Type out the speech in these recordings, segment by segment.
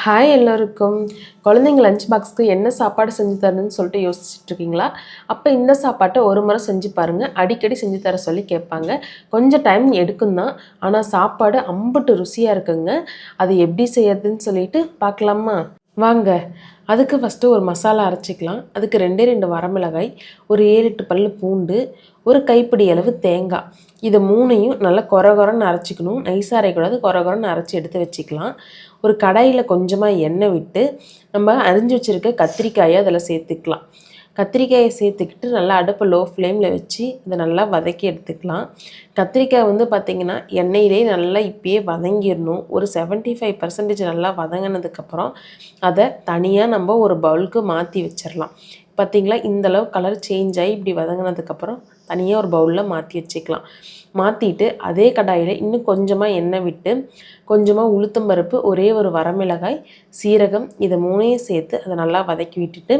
Hi எல்லோருக்கும். குழந்தைங்க lunch பாக்ஸ்க்கு என்ன சாப்பாடு செஞ்சு தரணும்னு சொல்லிட்டு யோசிச்சுட்டு இருக்கீங்களா? அப்போ இந்த சாப்பாட்டை ஒரு முறை செஞ்சு பாருங்கள். அடிக்கடி செஞ்சு தர சொல்லி கேட்பாங்க. கொஞ்சம் டைம் எடுக்கும் தான், ஆனால் சாப்பாடு அம்புட்டு ருசியாக இருக்குங்க. அது எப்படி செய்யறதுன்னு சொல்லிட்டு பார்க்கலாமா? வாங்க. அதுக்கு ஃபஸ்ட்டு ஒரு மசாலா அரைச்சிக்கலாம். அதுக்கு 2 வரமிளகாய், ஒரு 7-8 பல்லு பூண்டு, ஒரு கைப்பிடி அளவு தேங்காய், இதை 3யும் நல்லா கொரகொரன்னு அரைச்சிக்கணும். நைஸாக அரைக்கூடாது, கொரகொரன்னு அரைச்சி எடுத்து வச்சுக்கலாம். ஒரு கடாயில் கொஞ்சமாக எண்ணெய் விட்டு நம்ம அரிஞ்சு வச்சுருக்க கத்திரிக்காயை அதில் சேர்த்துக்கலாம். கத்திரிக்காயை சேர்த்துக்கிட்டு நல்லா அடுப்பை லோ ஃப்ளேமில் வச்சு அதை நல்லா வதக்கி எடுத்துக்கலாம். கத்திரிக்காய் பார்த்திங்கன்னா எண்ணெயிலே நல்லா இப்பயே வதங்கிடணும். ஒரு 75% நல்லா வதங்கினதுக்கப்புறம் அதை தனியாக நம்ம ஒரு பவுலுக்கு மாற்றி வச்சிடலாம். பார்த்திங்களா, இந்தளவு கலர் சேஞ்ச் ஆகி இப்படி வதங்கினதுக்கப்புறம் தனியாக ஒரு பவுலில் மாற்றி வச்சுக்கலாம். மாற்றிட்டு அதே கடாயில் இன்னும் கொஞ்சமாக எண்ணெய் விட்டு கொஞ்சமாக உளுத்தம்பருப்பு, ஒரே ஒரு வரமிளகாய், சீரகம், இதை 3யும் சேர்த்து அதை நல்லா வதக்கி விட்டுட்டு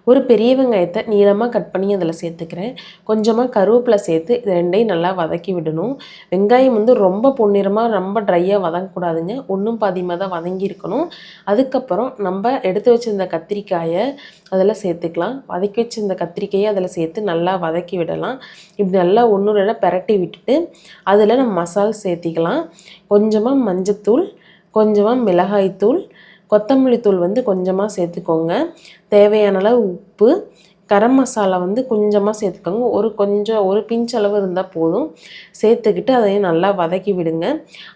ஒரு பெரிய வெங்காயத்தை நீளமாக கட் பண்ணி அதில் சேர்த்துக்கிறேன். கொஞ்சமாக கருவேப்பிலை சேர்த்து இது 2யும் நல்லா வதக்கி விடணும். வெங்காயம் ரொம்ப பொன்னிறமாக ரொம்ப ட்ரையாக வதங்கக்கூடாதுங்க. ஒன்றும் பாதியமாக தான் வதங்கியிருக்கணும். அதுக்கப்புறம் நம்ம எடுத்து வச்சுருந்த கத்திரிக்காயை அதில் சேர்த்துக்கலாம். வதக்கி வச்சுருந்த கத்திரிக்காயை அதில் சேர்த்து நல்லா வதக்கி விடலாம். இப்படி நல்லா 1-2 பெரட்டி விட்டுட்டு அதில் நம்ம மசாலா சேர்த்திக்கலாம். கொஞ்சமாக மஞ்சத்தூள், கொஞ்சமாக மிளகாய்த்தூள், கொத்தமல்லி தூள் கொஞ்சமாக சேர்த்துக்கோங்க. தேவையான அளவு உப்பு, கரம் மசாலா கொஞ்சமாக சேர்த்துக்கோங்க. ஒரு பிஞ்ச் அளவு இருந்தால் போதும். சேர்த்துக்கிட்டு அதையும் நல்லா வதக்கி விடுங்க.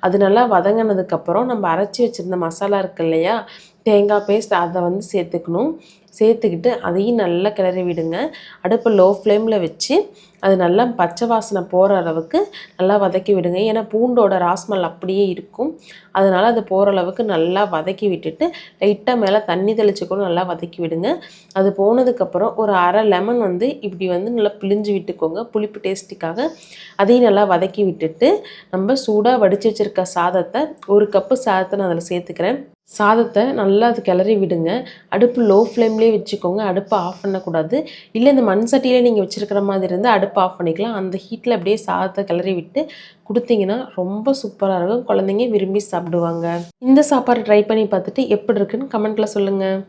அது நல்லா வதங்கினதுக்கப்புறம் நம்ம அரைச்சி வச்சுருந்த மசாலா இருக்குது இல்லையா, தேங்காய் பேஸ்ட், அதை சேர்த்துக்கணும். சேர்த்துக்கிட்டு அதையும் நல்லா கிளறி விடுங்க. அடுப்பை லோ ஃப்ளேமில் வச்சு அது நல்லா பச்சை வாசனை போகிற அளவுக்கு நல்லா வதக்கி விடுங்க. ஏன்னா பூண்டோட ராஸ்மல் அப்படியே இருக்கும். அதனால் அது போகிற அளவுக்கு நல்லா வதக்கி விட்டுட்டு லைட்டாக மேலே தண்ணி தெளித்து கூட நல்லா வதக்கி விடுங்க. அது போனதுக்கப்புறம் ஒரு அரை லெமன் இப்படி நல்லா பிழிஞ்சு விட்டுக்கோங்க, புளிப்பு டேஸ்ட்டுக்காக. அதையும் நல்லா வதக்கி விட்டுட்டு நம்ம சூடாக வடித்து வச்சுருக்க சாதத்தை, ஒரு கப்பு சாதத்தை நான் அதில் சேர்த்துக்கிறேன். சாதத்தை நல்லா அது கிளறி விடுங்க. அடுப்பு லோ ஃப்ளேம்லேயே வச்சுக்கோங்க. அடுப்பை ஆஃப் பண்ணக்கூடாது. இல்லை இந்த மண் சட்டியிலே நீங்கள் வச்சுருக்கிற மாதிரி இருந்தால் அடுப்பு ஆஃப் பண்ணிக்கலாம். அந்த ஹீட்டில் அப்படியே சாதத்தை கிளறி விட்டு கொடுத்தீங்கன்னா ரொம்ப சூப்பராக இருக்கும். குழந்தைங்க விரும்பி சாப்பிடுவாங்க. இந்த சாப்பாடு ட்ரை பண்ணி பார்த்துட்டு எப்படி இருக்குன்னு கமெண்ட்டில் சொல்லுங்கள்.